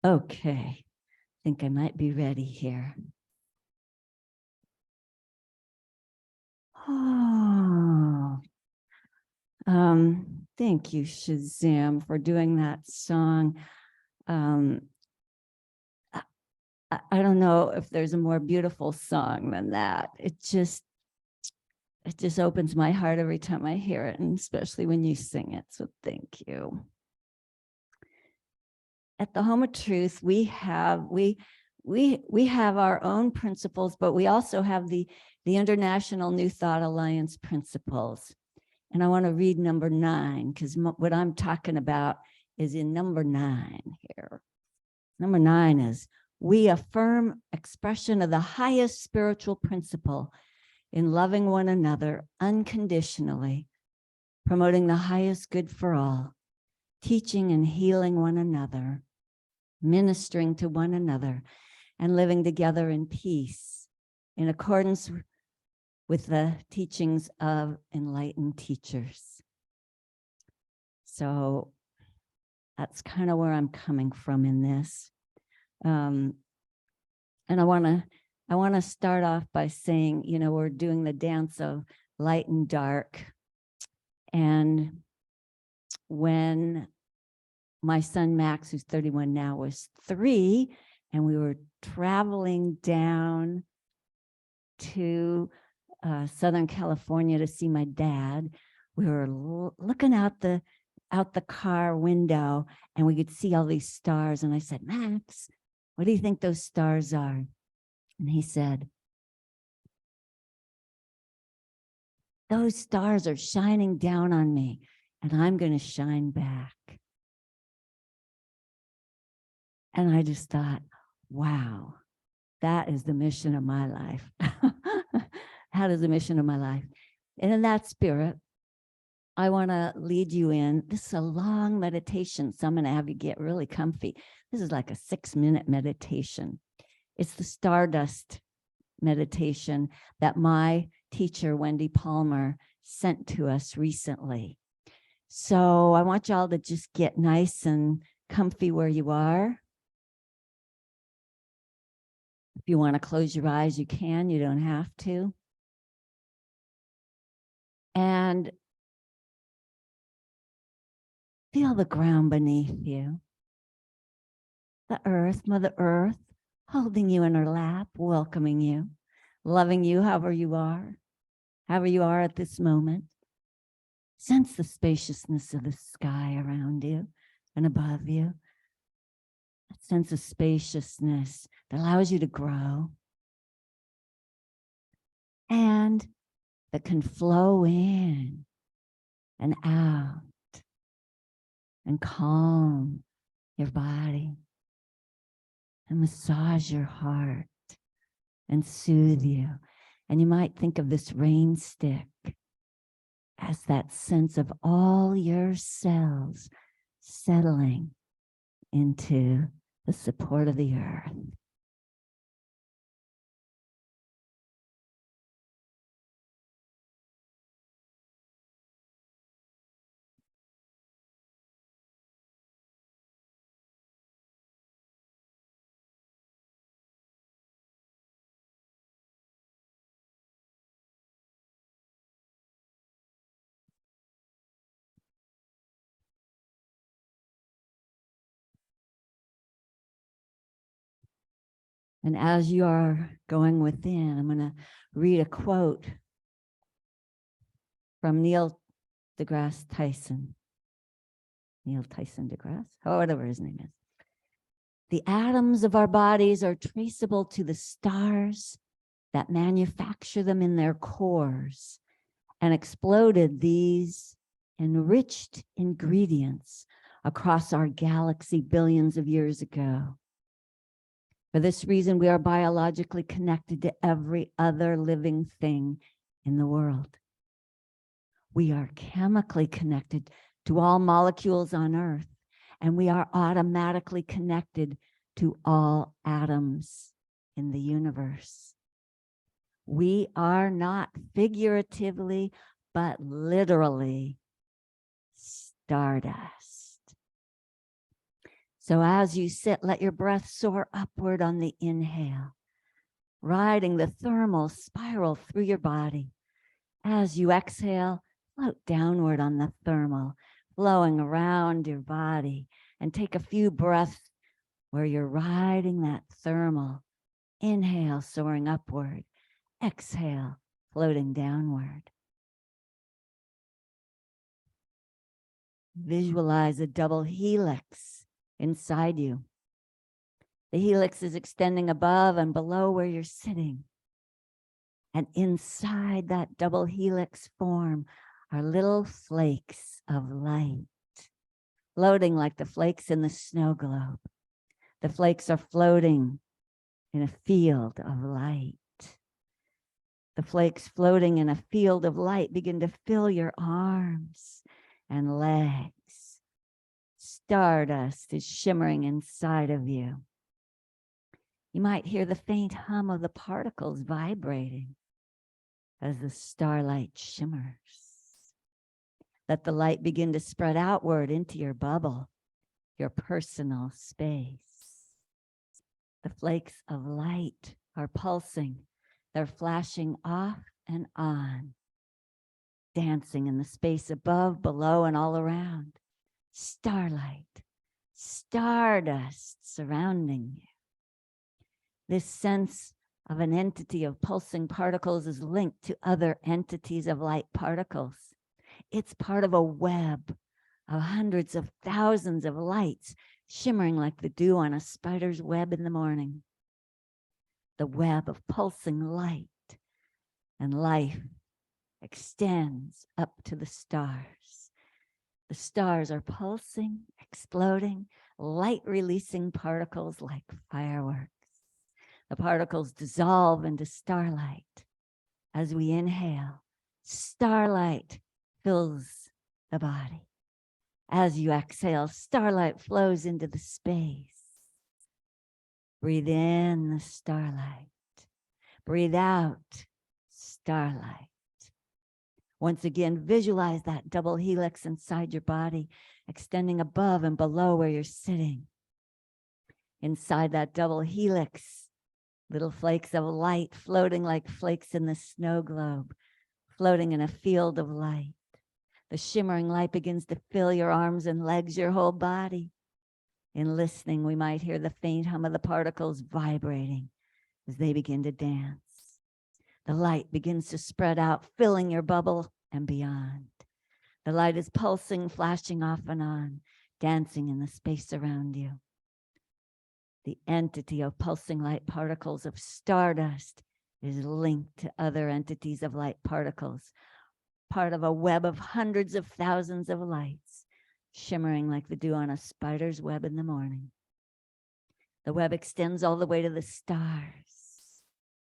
Okay, I think I might be ready here. Oh, thank you, Shazam, for doing that song. I don't know if there's a more beautiful song than that. It just opens my heart every time I hear it, and especially when you sing it. So thank you. At the Home of Truth, we have our own principles, but we also have the International New Thought Alliance principles. And I want to read number 9, because what I'm talking about is in number 9 here. Number 9 is, we affirm expression of the highest spiritual principle in loving one another unconditionally, promoting the highest good for all, teaching and healing one another, ministering to one another, and living together in peace, in accordance with the teachings of enlightened teachers. So that's kind of where I'm coming from in this. And I want to start off by saying, you know, we're doing the dance of light and dark. And when my son Max, who's 31 now, was 3, and we were traveling down to Southern California to see my dad, we were looking out the car window, and we could see all these stars. And I said, Max, what do you think those stars are? And he said, those stars are shining down on me, and I'm going to shine back. And I just thought, wow, that is the mission of my life. That is the mission of my life. And in that spirit, I want to lead you in. This is a long meditation, so I'm going to have you get really comfy. This is like a 6-minute meditation. It's the stardust meditation that my teacher, Wendy Palmer, sent to us recently. So I want y'all to just get nice and comfy where you are. If you want to close your eyes, you can. You don't have to. And feel the ground beneath you. The earth, Mother Earth, holding you in her lap, welcoming you, loving you however you are at this moment. Sense the spaciousness of the sky around you and above you. That sense of spaciousness that allows you to grow and that can flow in and out and calm your body and massage your heart and soothe you. And you might think of this rain stick as that sense of all your cells settling into the support of the earth. And as you are going within, I'm going to read a quote from Neil deGrasse Tyson. Neil Tyson deGrasse, or whatever his name is. The atoms of our bodies are traceable to the stars that manufacture them in their cores and exploded these enriched ingredients across our galaxy billions of years ago. For this reason, we are biologically connected to every other living thing in the world. We are chemically connected to all molecules on Earth, and we are automatically connected to all atoms in the universe. We are not figuratively, but literally stardust. So as you sit, let your breath soar upward on the inhale, riding the thermal spiral through your body. As you exhale, float downward on the thermal, flowing around your body, and take a few breaths where you're riding that thermal. Inhale, soaring upward. Exhale, floating downward. Visualize a double helix inside you. The helix is extending above and below where you're sitting. And inside that double helix form are little flakes of light, floating like the flakes in the snow globe. The flakes are floating in a field of light. The flakes floating in a field of light begin to fill your arms and legs. Stardust is shimmering inside of you. You might hear the faint hum of the particles vibrating as the starlight shimmers. Let the light begin to spread outward into your bubble, your personal space. The flakes of light are pulsing. They're flashing off and on, dancing in the space above, below, and all around. Starlight, stardust surrounding you. This sense of an entity of pulsing particles is linked to other entities of light particles. It's part of a web of hundreds of thousands of lights shimmering like the dew on a spider's web in the morning. The web of pulsing light and life extends up to the stars. The stars are pulsing, exploding, light-releasing particles like fireworks. The particles dissolve into starlight. As we inhale, starlight fills the body. As you exhale, starlight flows into the space. Breathe in the starlight. Breathe out starlight. Once again, visualize that double helix inside your body, extending above and below where you're sitting. Inside that double helix, little flakes of light floating like flakes in the snow globe, floating in a field of light. The shimmering light begins to fill your arms and legs, your whole body. In listening, we might hear the faint hum of the particles vibrating as they begin to dance. The light begins to spread out, filling your bubble and beyond. The light is pulsing, flashing off and on, dancing in the space around you. The entity of pulsing light particles of stardust is linked to other entities of light particles, part of a web of hundreds of thousands of lights, shimmering like the dew on a spider's web in the morning. The web extends all the way to the stars.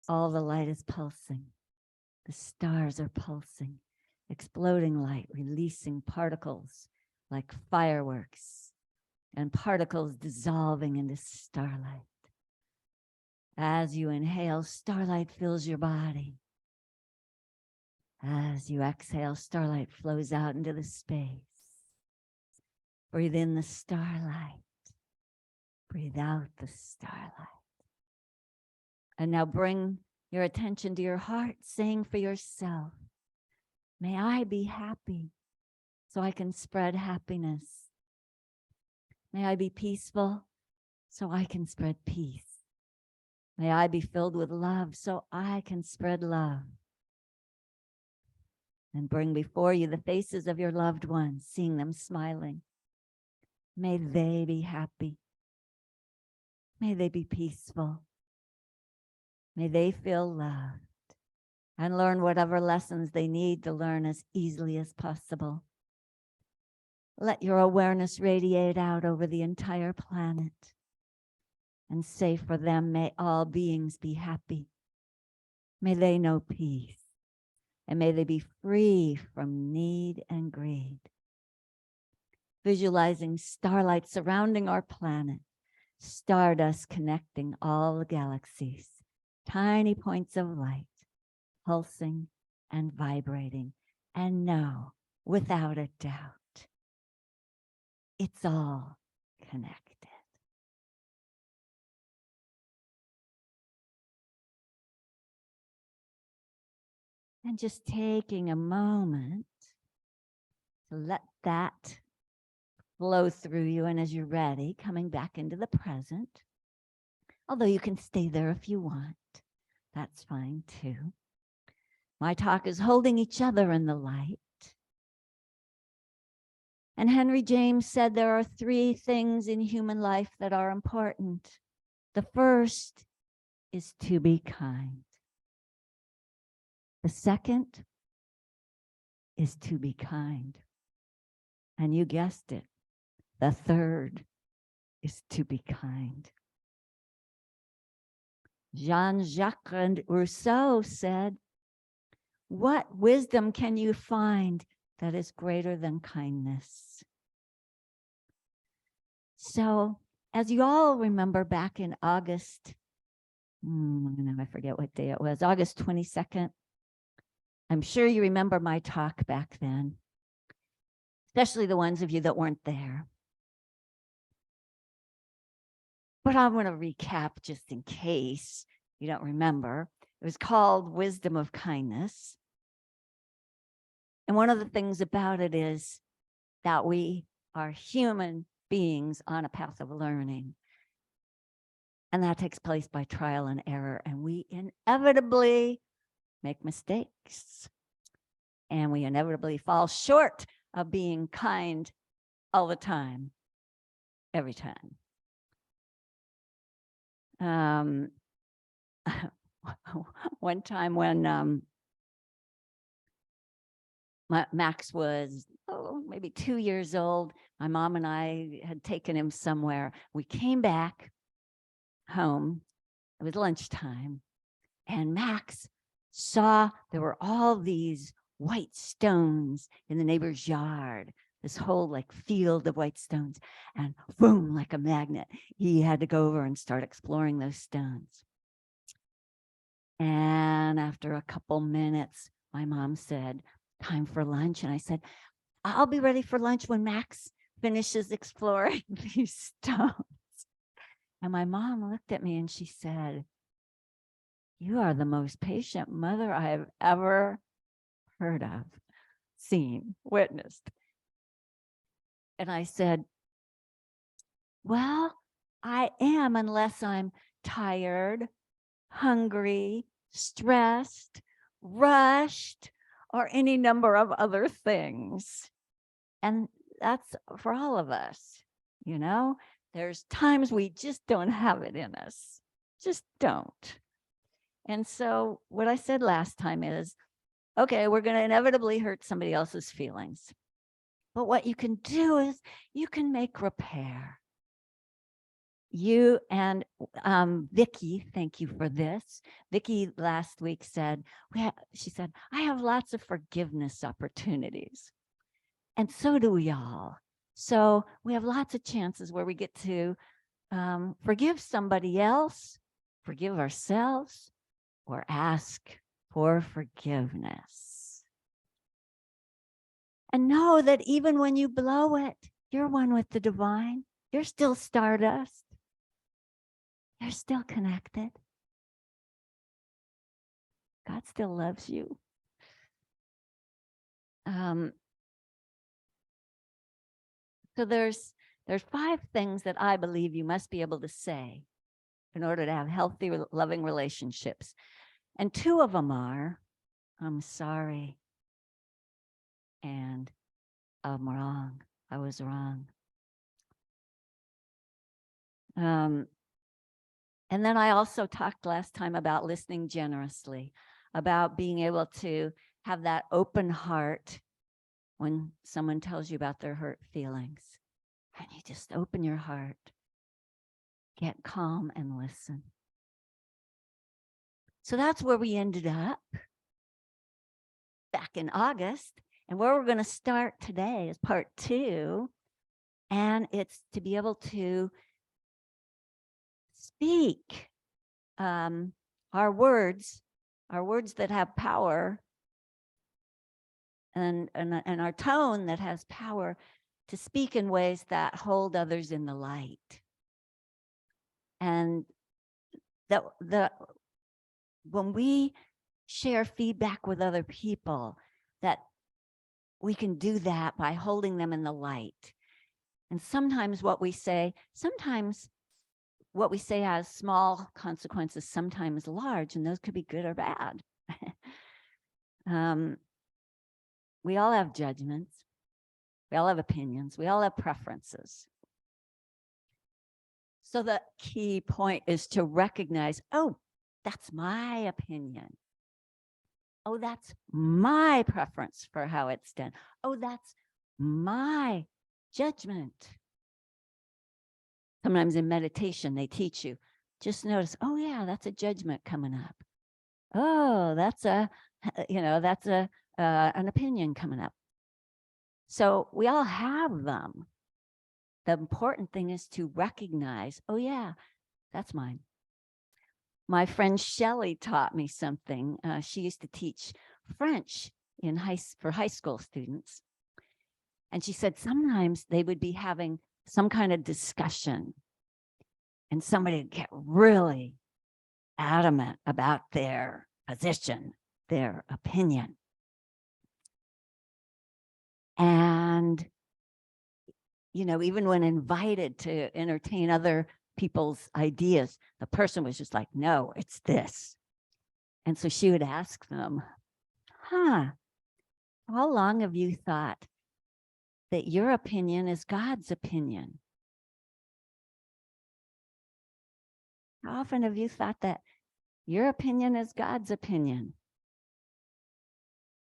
All the light is pulsing. The stars are pulsing, exploding light, releasing particles like fireworks, and particles dissolving into starlight. As you inhale, starlight fills your body. As you exhale, starlight flows out into the space. Breathe in the starlight. Breathe out the starlight. And now bring your attention to your heart, saying for yourself, may I be happy so I can spread happiness. May I be peaceful so I can spread peace. May I be filled with love so I can spread love. And bring before you the faces of your loved ones, seeing them smiling. May they be happy. May they be peaceful. May they feel loved and learn whatever lessons they need to learn as easily as possible. Let your awareness radiate out over the entire planet and say for them, may all beings be happy. May they know peace, and may they be free from need and greed. Visualizing starlight surrounding our planet, stardust connecting all the galaxies, tiny points of light, pulsing and vibrating, and know without a doubt, it's all connected. And just taking a moment to let that flow through you. And as you're ready, coming back into the present. Although you can stay there if you want. That's fine too. My talk is holding each other in the light. And Henry James said there are 3 things in human life that are important. The first is to be kind. The second is to be kind. And you guessed it. The third is to be kind. Jean-Jacques Rousseau said, "What wisdom can you find that is greater than kindness?" So, as you all remember, back in August, I forget what day it was, August 22nd. I'm sure you remember my talk back then, especially the ones of you that weren't there. But I'm going to recap just in case you don't remember. It was called Wisdom of Kindness. And one of the things about it is that we are human beings on a path of learning. And that takes place by trial and error. And we inevitably make mistakes. And we inevitably fall short of being kind all the time, every time. One time when Max was maybe 2 years old, my mom and I had taken him somewhere. We came back home. It was lunchtime, and Max saw there were all these white stones in the neighbor's yard, this whole like field of white stones, and boom, like a magnet, he had to go over and start exploring those stones. And after a couple minutes, my mom said, "Time for lunch." And I said, "I'll be ready for lunch when Max finishes exploring these stones." And my mom looked at me and she said, "You are the most patient mother I have ever heard of, seen, witnessed." And I said, "Well, I am, unless I'm tired, hungry, stressed, rushed, or any number of other things." And that's for all of us, you know? There's times we just don't have it in us, just don't. And so what I said last time is, okay, we're going to inevitably hurt somebody else's feelings. But what you can do is you can make repair. You and Vicki, thank you for this. Vicki last week said, she said, "I have lots of forgiveness opportunities." And so do we all. So we have lots of chances where we get to forgive somebody else, forgive ourselves, or ask for forgiveness. And know that even when you blow it, you're one with the divine. You're still stardust. You're still connected. God still loves you. So there's 5 things that I believe you must be able to say in order to have healthy, loving relationships. And 2 of them are, "I'm sorry," and "I'm wrong. I was wrong." And then I also talked last time about listening generously, about being able to have that open heart when someone tells you about their hurt feelings. And you just open your heart, get calm, and listen. So that's where we ended up back in August. And where we're going to start today is part 2. And it's to be able to speak our words that have power, and our tone that has power to speak in ways that hold others in the light. And that when we share feedback with other people, that we can do that by holding them in the light. And sometimes what we say has small consequences, sometimes large, and those could be good or bad. We all have judgments. We all have opinions. We all have preferences. So the key point is to recognize, oh, that's my opinion. Oh, that's my preference for how it's done. Oh, that's my judgment. Sometimes in meditation, they teach you, just notice, oh yeah, that's a judgment coming up. Oh, that's an opinion coming up. So we all have them. The important thing is to recognize, oh yeah, that's mine. My friend Shelley taught me something. She used to teach French for high school students. And she said sometimes they would be having some kind of discussion and somebody would get really adamant about their position, their opinion. And, even when invited to entertain other people's ideas, the person was just like, no, it's this. And so she would ask them, how long have you thought that your opinion is God's opinion? How often have you thought that your opinion is God's opinion?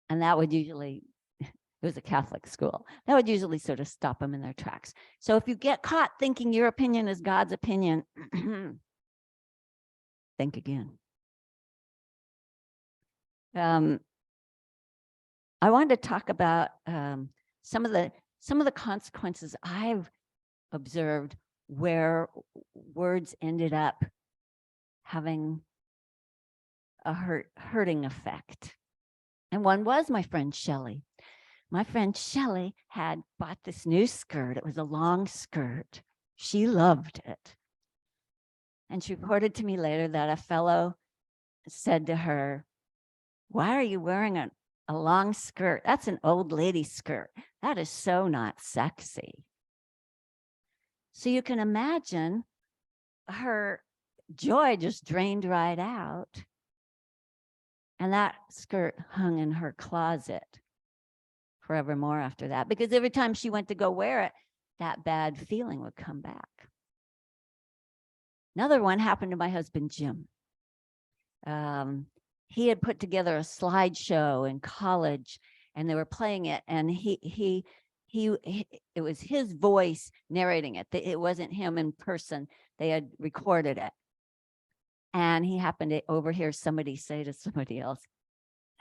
And that would usually, it was a Catholic school, that would usually sort of stop them in their tracks. So if you get caught thinking your opinion is God's opinion, think again. I wanted to talk about some of the consequences I've observed where words ended up having a hurting effect. And one was my friend Shelley. My friend Shelley had bought this new skirt. It was a long skirt. She loved it. And she reported to me later that a fellow said to her, why are you wearing a long skirt? That's an old lady skirt. That is so not sexy. So you can imagine her joy just drained right out. And that skirt hung in her closet forevermore after that, because every time she went to go wear it, that bad feeling would come back. Another one happened to my husband, Jim. He had put together a slideshow in college and they were playing it, and it was his voice narrating it. It wasn't him in person. They had recorded it. And he happened to overhear somebody say to somebody else,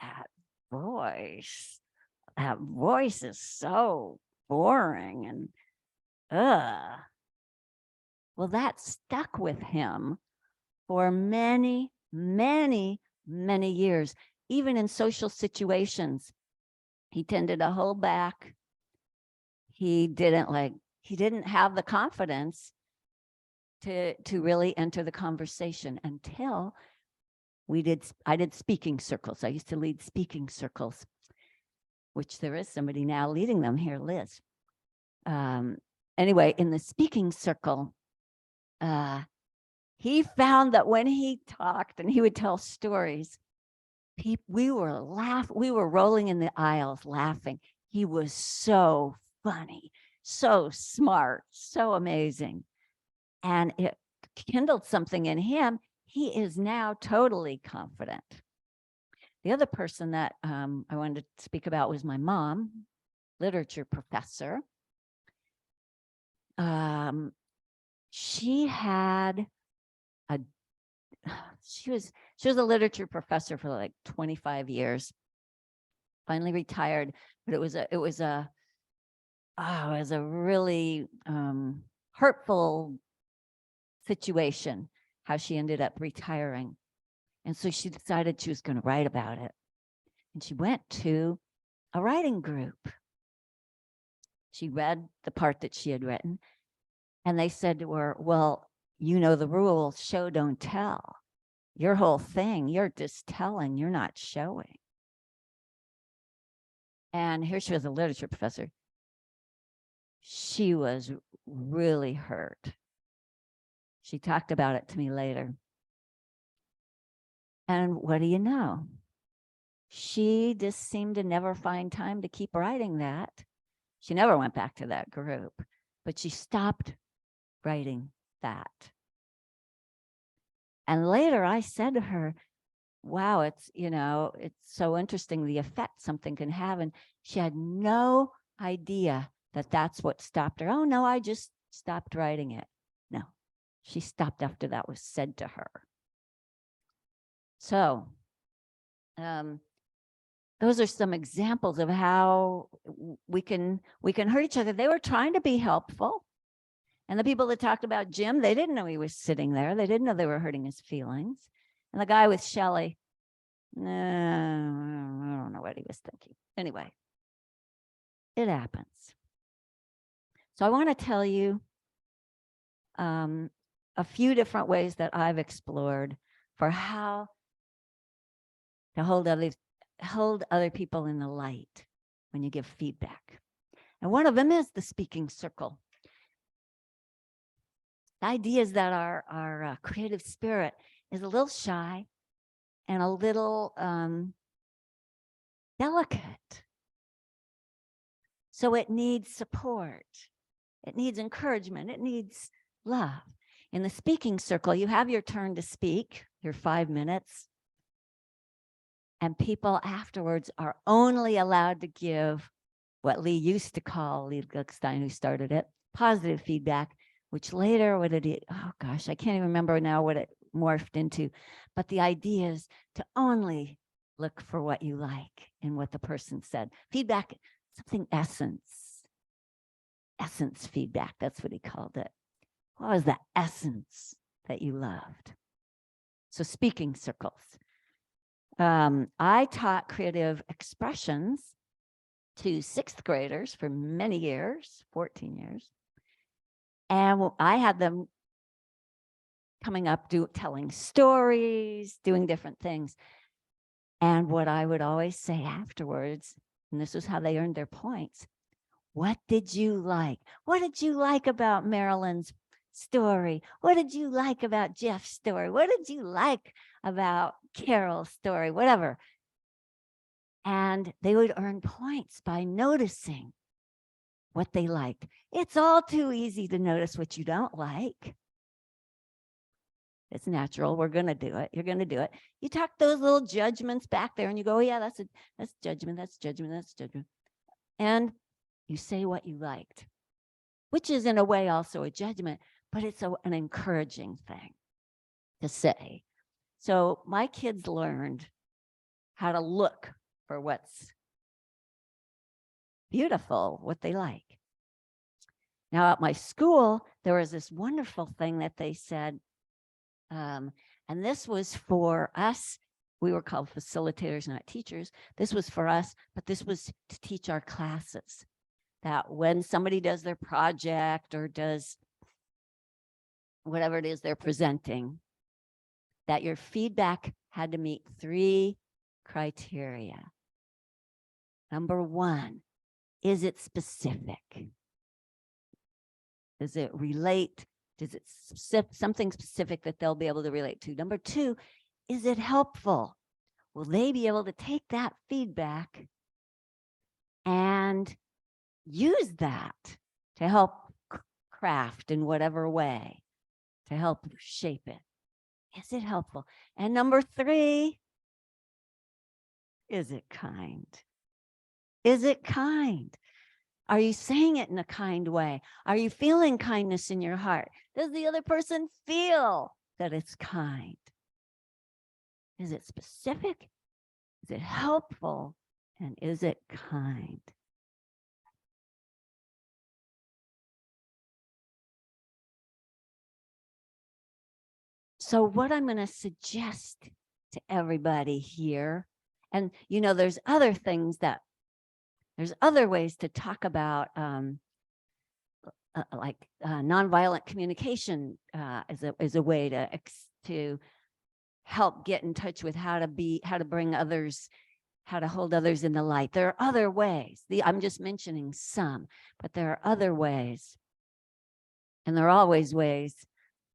that voice is so boring and well, that stuck with him for many, many, many years. Even in social situations, he tended to hold back. He didn't have the confidence to really enter the conversation until I did speaking circles. I used to lead speaking circles, which there is somebody now leading them here, Liz. Anyway, in the speaking circle, he found that when he talked and he would tell stories, we were rolling in the aisles laughing. He was so funny, so smart, so amazing. And it kindled something in him. He is now totally confident. The other person that I wanted to speak about was my mom, literature professor. She was a literature professor for like 25 years. Finally retired, but it was a really hurtful situation how she ended up retiring. And so she decided she was going to write about it. And she went to a writing group. She read the part that she had written, and they said to her, well, you know the rules, show, don't tell. your whole thing, you're just telling, you're not showing. And here she was, a literature professor. She was really hurt. She talked about it to me later. And what do you know? She just seemed to never find time to keep writing that. She never went back to that group, but she stopped writing that. And later I said to her, wow, it's so interesting the effect something can have. And she had no idea that that's what stopped her. Oh, no, I just stopped writing it. No, she stopped after that was said to her. So those are some examples of how we can hurt each other. They were trying to be helpful. And the people that talked about Jim, they didn't know he was sitting there. They didn't know they were hurting his feelings. And the guy with Shelley, I don't know what he was thinking. Anyway, it happens. So I want to tell you a few different ways that I've explored for how to hold other people in the light when you give feedback. And one of them is the speaking circle. The idea is that our creative spirit is a little shy and a little delicate. So it needs support. It needs encouragement. It needs love. In the speaking circle, you have your turn to speak, your 5 minutes. And people afterwards are only allowed to give what Lee used to call, Lee Gluckstein, who started it, positive feedback, which later, what did he, oh gosh, I can't even remember now what it morphed into. But the idea is to only look for what you like in what the person said. Feedback, something essence feedback, that's what he called it. What was the essence that you loved? So speaking circles. I taught creative expressions to 6th graders for many years, 14 years. And I had them coming up, telling stories, doing different things. And what I would always say afterwards, and this is how they earned their points, what did you like? What did you like about Marilyn's story? What did you like about Jeff's story? What did you like about Carol's story? Whatever. And they would earn points by noticing what they liked. It's all too easy to notice what you don't like. It's natural. We're going to do it. You're going to do it. You tuck those little judgments back there and you go, oh, yeah, that's judgment. That's judgment. That's judgment. And you say what you liked, which is in a way also a judgment, but it's an encouraging thing to say. So my kids learned how to look for what's beautiful, what they like. Now at my school, there was this wonderful thing that they said, and this was for us. We were called facilitators, not teachers. This was for us, but this was to teach our classes that when somebody does their project or does whatever it is they're presenting, that your feedback had to meet 3 criteria. Number 1, is it specific? Does it relate? Does it something specific that they'll be able to relate to? Number 2, is it helpful? Will they be able to take that feedback and use that to help craft in whatever way, to help shape it? Is it helpful? And number 3, is it kind? Is it kind? Are you saying it in a kind way? Are you feeling kindness in your heart? Does the other person feel that it's kind? Is it specific? Is it helpful? And is it kind? So what I'm going to suggest to everybody here, and there's other things there's other ways to talk about nonviolent communication is a way to help get in touch with how to bring others, how to hold others in the light. There are other ways. I'm just mentioning some, but there are other ways. And there are always ways,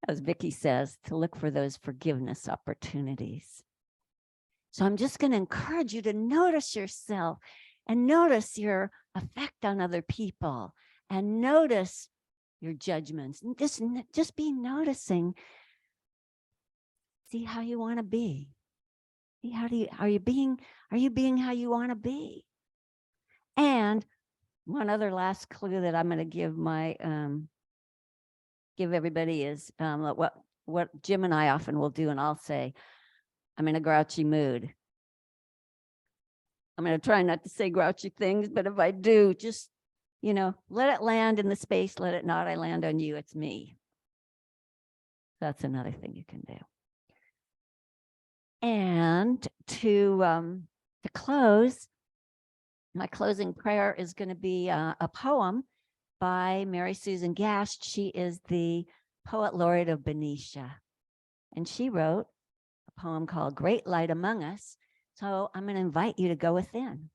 as Vicki says, to look for those forgiveness opportunities. So I'm just going to encourage you to notice yourself and notice your effect on other people and notice your judgments. And just be noticing. See how you want to be. See are you being how you want to be? And one other last clue that I'm going to give give everybody is what Jim and I often will do, and I'll say, I'm in a grouchy mood. I'm going to try not to say grouchy things, but if I do, just, let it land in the space, let it not. I land on you. It's me. That's another thing you can do. And to close, my closing prayer is going to be a poem by Mary Susan Gast. She is the poet laureate of Benicia. And she wrote a poem called Great Light Among Us. So I'm going to invite you to go within.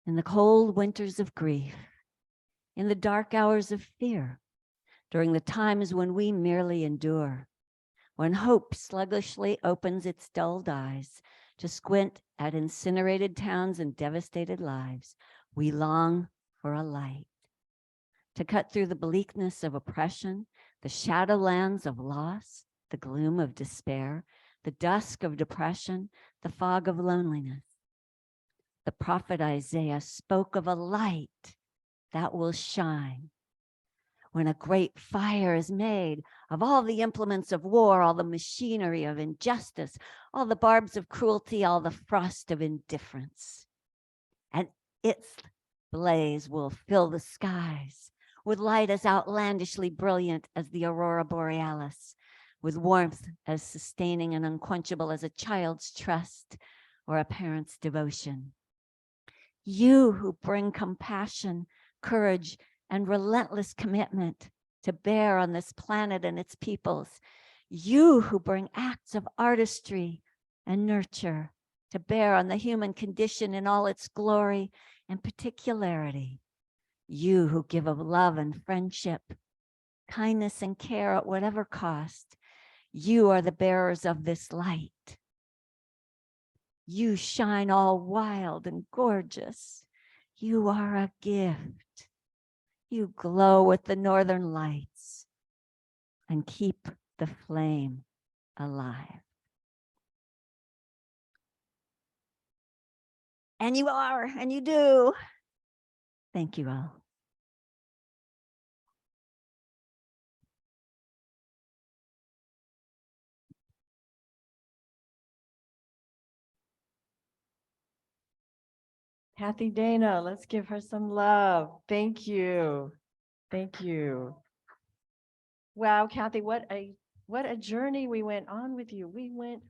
In the cold winters of grief, in the dark hours of fear, during the times when we merely endure, when hope sluggishly opens its dulled eyes to squint at incinerated towns and devastated lives, we long for a light to cut through the bleakness of oppression, the shadowlands of loss, the gloom of despair, the dusk of depression, the fog of loneliness. The prophet Isaiah spoke of a light that will shine when a great fire is made of all the implements of war, all the machinery of injustice, all the barbs of cruelty, all the frost of indifference. And its blaze will fill the skies with light as outlandishly brilliant as the aurora borealis, with warmth as sustaining and unquenchable as a child's trust or a parent's devotion. You who bring compassion, courage, and relentless commitment to bear on this planet and its peoples. You who bring acts of artistry and nurture to bear on the human condition in all its glory and particularity. You who give of love and friendship, kindness and care at whatever cost. You are the bearers of this light. You shine all wild and gorgeous. You are a gift. You glow with the northern lights and keep the flame alive. And you are, and you do. Thank you all. Cathy Dana, let's give her some love. Thank you. Thank you. Wow, Cathy, what a journey we went on with you. We went